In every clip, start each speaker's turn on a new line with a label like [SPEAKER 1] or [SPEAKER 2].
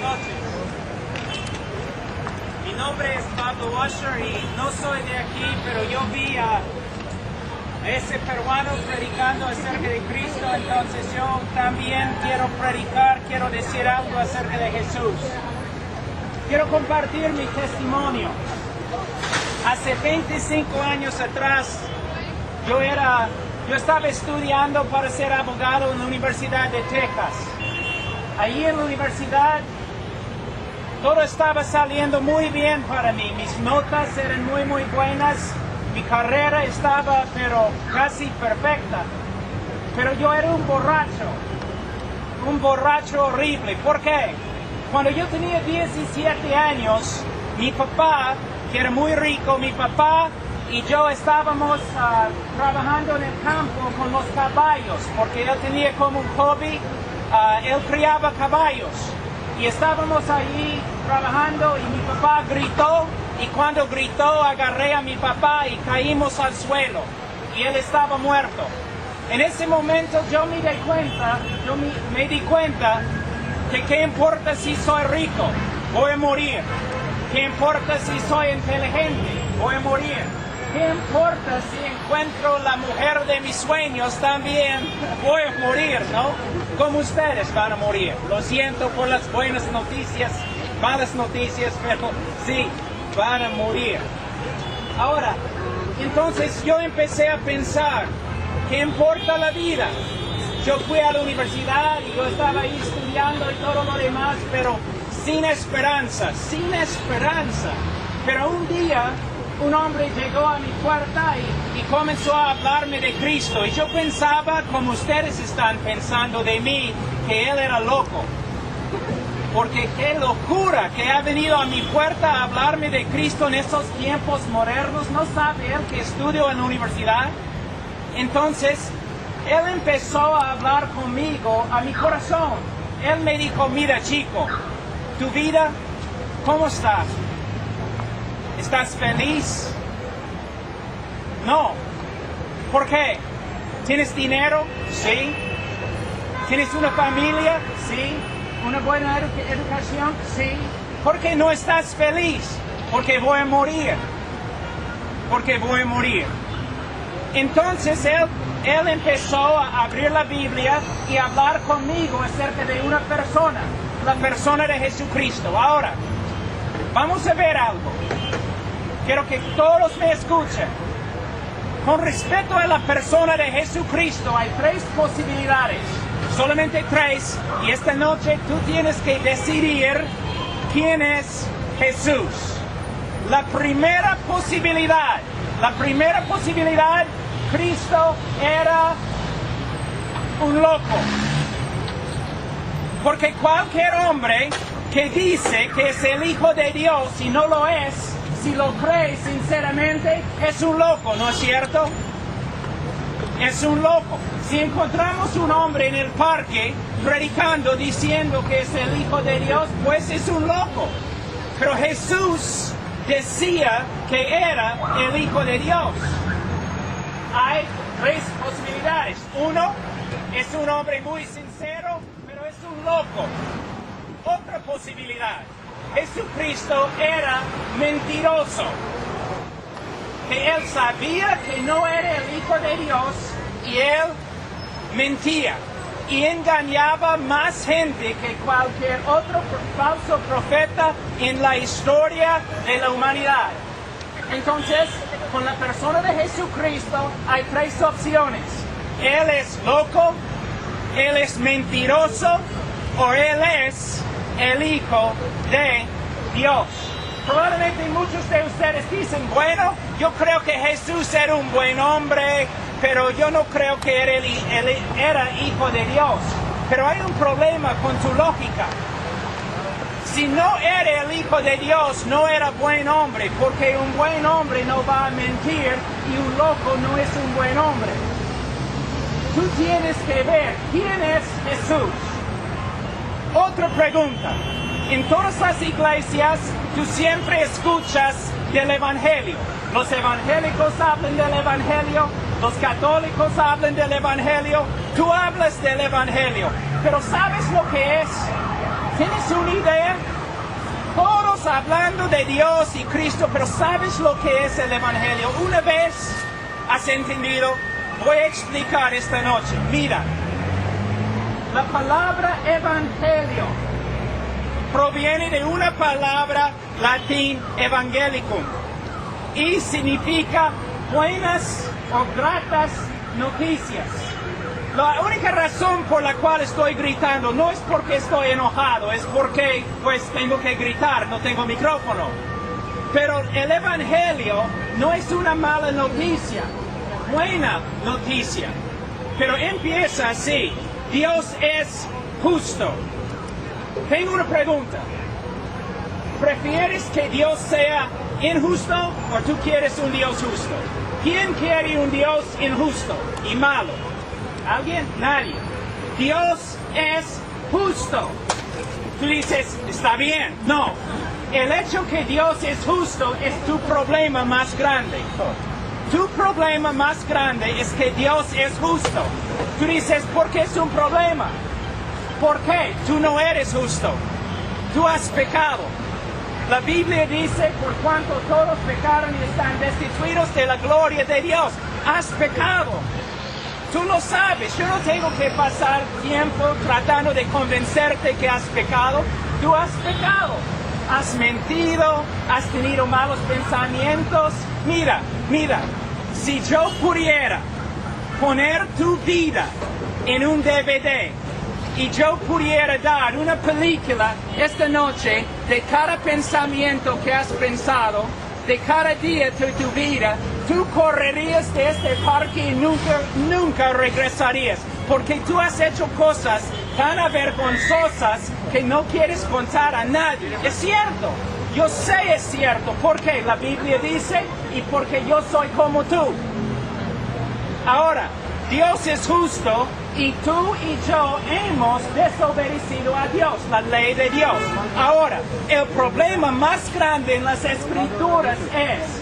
[SPEAKER 1] noches. Mi nombre es Pablo Washer y no soy de aquí, pero yo vi a ese peruano predicando acerca de Cristo, entonces yo también quiero predicar, quiero decir algo acerca de Jesús. Quiero compartir mi testimonio. Hace 25 años atrás, yo estaba estudiando para ser abogado en la Universidad de Texas. Allí en la universidad, todo estaba saliendo muy bien para mí. Mis notas eran muy buenas. Mi carrera estaba, pero casi perfecta. Pero yo era un borracho horrible. ¿Por qué? Cuando yo tenía 17 años, mi papá, que era muy rico, mi papá y yo estábamos trabajando en el campo con los caballos, porque él tenía como un hobby, él criaba caballos. Y estábamos allí trabajando y mi papá gritó, y cuando gritó agarré a mi papá y caímos al suelo, y él estaba muerto. En ese momento yo me di cuenta que qué importa si soy rico, voy a morir. ¿Qué importa si soy inteligente? Voy a morir. ¿Qué importa si encuentro la mujer de mis sueños? También voy a morir, ¿no? Como ustedes van a morir. Lo siento por las buenas noticias, malas noticias, pero sí, van a morir. Ahora, entonces yo empecé a pensar, ¿qué importa la vida? Yo fui a la universidad y yo estaba ahí estudiando y todo lo demás, pero sin esperanza. Pero un día un hombre llegó a mi puerta y comenzó a hablarme de Cristo. Y yo pensaba, como ustedes están pensando de mí, que él era loco. Porque qué locura que ha venido a mi puerta a hablarme de Cristo en estos tiempos modernos. ¿No sabe él que estudio en la universidad? Entonces, él empezó a hablar conmigo a mi corazón. Él me dijo, mira chico, tu vida, ¿cómo estás? ¿Estás feliz? No. ¿Por qué? ¿Tienes dinero? Sí. ¿Tienes una familia? Sí. ¿Una buena educación? Sí. ¿Por qué no estás feliz? Porque voy a morir. Entonces él empezó a abrir la Biblia y a hablar conmigo acerca de una persona, la persona de Jesucristo. Ahora, vamos a ver algo. Quiero que todos me escuchen. Con respecto a la persona de Jesucristo, hay tres posibilidades. Solamente tres. Y esta noche tú tienes que decidir quién es Jesús. La primera posibilidad, Cristo era un loco. Porque cualquier hombre que dice que es el Hijo de Dios y no lo es, si lo cree sinceramente, es un loco, ¿no es cierto? Es un loco. Si encontramos un hombre en el parque predicando, diciendo que es el Hijo de Dios, pues es un loco. Pero Jesús decía que era el Hijo de Dios. Hay tres posibilidades. Uno, es un hombre muy sincero, pero es un loco. Otra posibilidad, Jesucristo era mentiroso. Que él sabía que no era el Hijo de Dios y él mentía y engañaba más gente que cualquier otro falso profeta en la historia de la humanidad. Entonces, con la persona de Jesucristo hay tres opciones. Él es loco, él es mentiroso o él es el Hijo de Dios. Probablemente muchos de ustedes dicen, bueno, yo creo que Jesús era un buen hombre, pero yo no creo que él era Hijo de Dios. Pero hay un problema con tu lógica. Si no era el Hijo de Dios, no era buen hombre, porque un buen hombre no va a mentir y un loco no es un buen hombre. Tú tienes que ver quién es Jesús. Otra pregunta. En todas las iglesias, tú siempre escuchas del Evangelio. Los evangélicos hablan del Evangelio, los católicos hablan del Evangelio, tú hablas del Evangelio. Pero ¿sabes lo que es? ¿Tienes una idea? Todos hablando de Dios y Cristo, pero ¿sabes lo que es el Evangelio? Una vez has entendido, voy a explicar esta noche. Mira, la palabra Evangelio proviene de una palabra latín evangelicum y significa buenas o gratas noticias. La única razón por la cual estoy gritando no es porque estoy enojado, es porque pues tengo que gritar, no tengo micrófono. Pero el Evangelio no es una mala noticia, buena noticia. Pero empieza así, Dios es justo. Tengo una pregunta. ¿Prefieres que Dios sea injusto o tú quieres un Dios justo? ¿Quién quiere un Dios injusto y malo? ¿Alguien? Nadie. Dios es justo. Tú dices, está bien. No. El hecho que Dios es justo es tu problema más grande. Tu problema más grande es que Dios es justo. Tú dices, ¿por qué es un problema? ¿Por qué? Tú no eres justo. Tú has pecado. La Biblia dice, por cuanto todos pecaron y están destituidos de la gloria de Dios. Has pecado. Tú lo sabes. Yo no tengo que pasar tiempo tratando de convencerte que has pecado. Tú has pecado. Has mentido. Has tenido malos pensamientos. Mira. Si yo pudiera poner tu vida en un DVD y yo pudiera dar una película esta noche de cada pensamiento que has pensado, de cada día de tu vida, tú correrías de este parque y nunca regresarías, porque tú has hecho cosas tan avergonzosas que no quieres contar a nadie. Es cierto, yo sé es cierto, porque la Biblia dice y porque yo soy como tú. Ahora, Dios es justo y tú y yo hemos desobedecido a Dios, la ley de Dios. Ahora, el problema más grande en las Escrituras es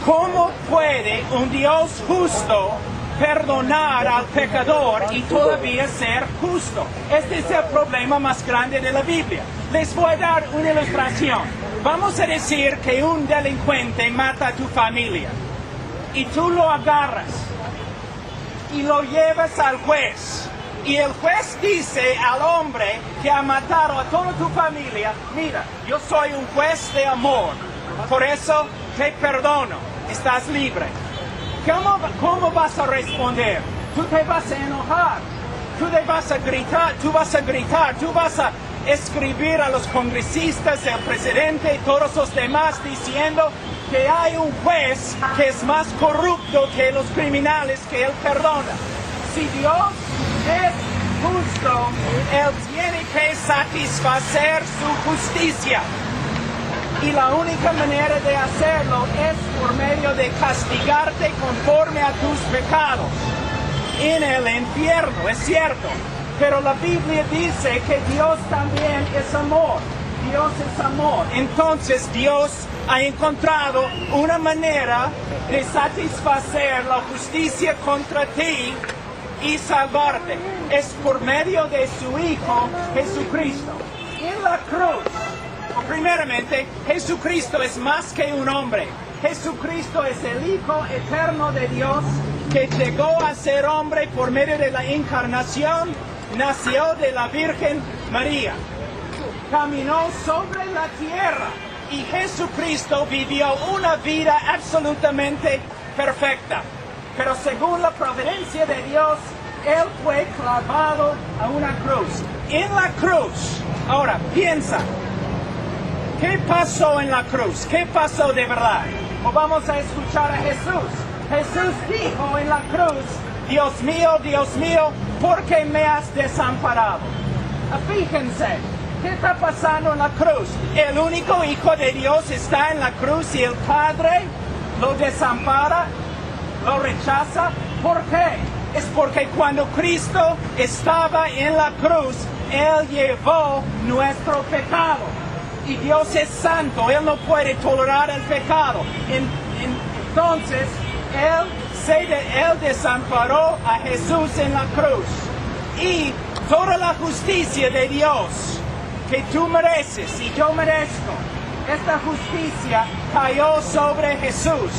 [SPEAKER 1] ¿cómo puede un Dios justo perdonar al pecador y todavía ser justo? Este es el problema más grande de la Biblia. Les voy a dar una ilustración. Vamos a decir que un delincuente mata a tu familia y tú lo agarras y lo llevas al juez. Y el juez dice al hombre que ha matado a toda tu familia, mira, yo soy un juez de amor, por eso te perdono, estás libre. ¿Cómo vas a responder? Tú te vas a enojar, tú vas a gritar, tú vas a escribir a los congresistas, al presidente y todos los demás diciendo que hay un juez que es más corrupto que los criminales que él perdona. Si Dios es justo, Él tiene que satisfacer su justicia. Y la única manera de hacerlo es por medio de castigarte conforme a tus pecados en el infierno, es cierto. Pero la Biblia dice que Dios también es amor. Dios es amor. Entonces Dios ha encontrado una manera de satisfacer la justicia contra ti y salvarte. Es por medio de su Hijo Jesucristo. En la cruz, primeramente, Jesucristo es más que un hombre. Jesucristo es el Hijo eterno de Dios que llegó a ser hombre por medio de la encarnación, nació de la Virgen María, caminó sobre la tierra y Jesucristo vivió una vida absolutamente perfecta. Pero según la providencia de Dios, Él fue clavado a una cruz. En la cruz, ahora piensa, ¿qué pasó en la cruz? ¿Qué pasó de verdad? O vamos a escuchar a Jesús. Jesús dijo en la cruz, Dios mío, ¿por qué me has desamparado? Fíjense, ¿qué está pasando en la cruz? El único Hijo de Dios está en la cruz y el Padre lo desampara, lo rechaza. ¿Por qué? Es porque cuando Cristo estaba en la cruz, Él llevó nuestro pecado. Y Dios es santo, Él no puede tolerar el pecado. Entonces, Él desamparó a Jesús en la cruz. Y toda la justicia de Dios que tú mereces y yo merezco. Esta justicia cayó sobre Jesús.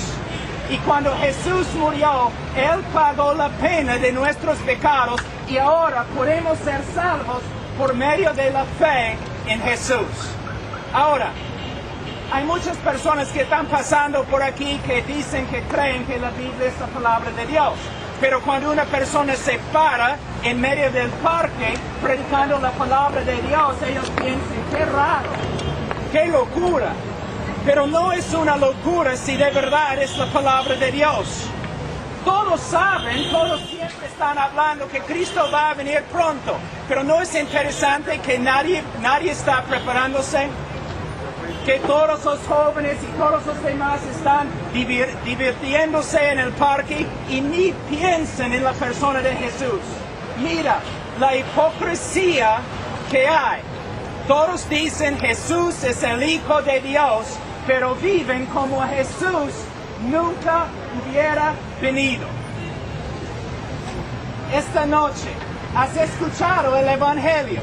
[SPEAKER 1] Y cuando Jesús murió, Él pagó la pena de nuestros pecados y ahora podemos ser salvos por medio de la fe en Jesús. Ahora, hay muchas personas que están pasando por aquí que dicen que creen que la Biblia es la palabra de Dios. Pero cuando una persona se para en medio del parque predicando la palabra de Dios, ellos piensan, qué raro, qué locura. Pero no es una locura si de verdad es la palabra de Dios. Todos saben, todos siempre están hablando que Cristo va a venir pronto. Pero ¿no es interesante que nadie está preparándose? Que todos los jóvenes y todos los demás están divirtiéndose en el parque y ni piensan en la persona de Jesús. Mira la hipocresía que hay. Todos dicen Jesús es el Hijo de Dios, pero viven como Jesús nunca hubiera venido. Esta noche has escuchado el Evangelio,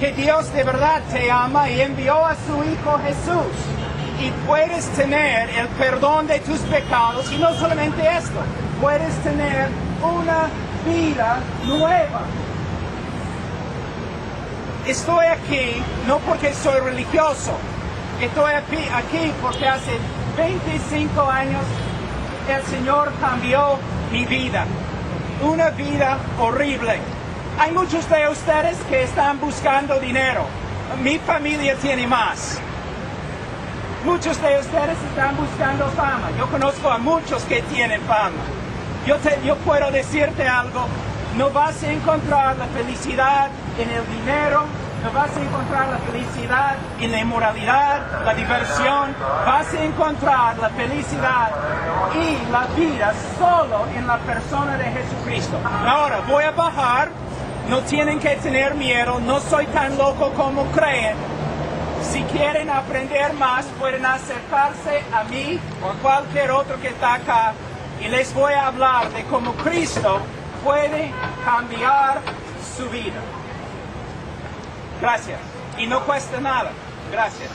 [SPEAKER 1] que Dios de verdad te ama y envió a su Hijo Jesús. Y puedes tener el perdón de tus pecados, y no solamente esto, puedes tener una vida nueva. Estoy aquí no porque soy religioso, estoy aquí porque hace 25 años el Señor cambió mi vida, una vida horrible. Hay muchos de ustedes que están buscando dinero. Mi familia tiene más. Muchos de ustedes están buscando fama. Yo conozco a muchos que tienen fama. Yo puedo decirte algo. No vas a encontrar la felicidad en el dinero. No vas a encontrar la felicidad en la inmoralidad, la diversión. Vas a encontrar la felicidad y la vida solo en la persona de Jesucristo. Ahora voy a bajar. No tienen que tener miedo, no soy tan loco como creen. Si quieren aprender más, pueden acercarse a mí o a cualquier otro que está acá y les voy a hablar de cómo Cristo puede cambiar su vida. Gracias. Y no cuesta nada. Gracias.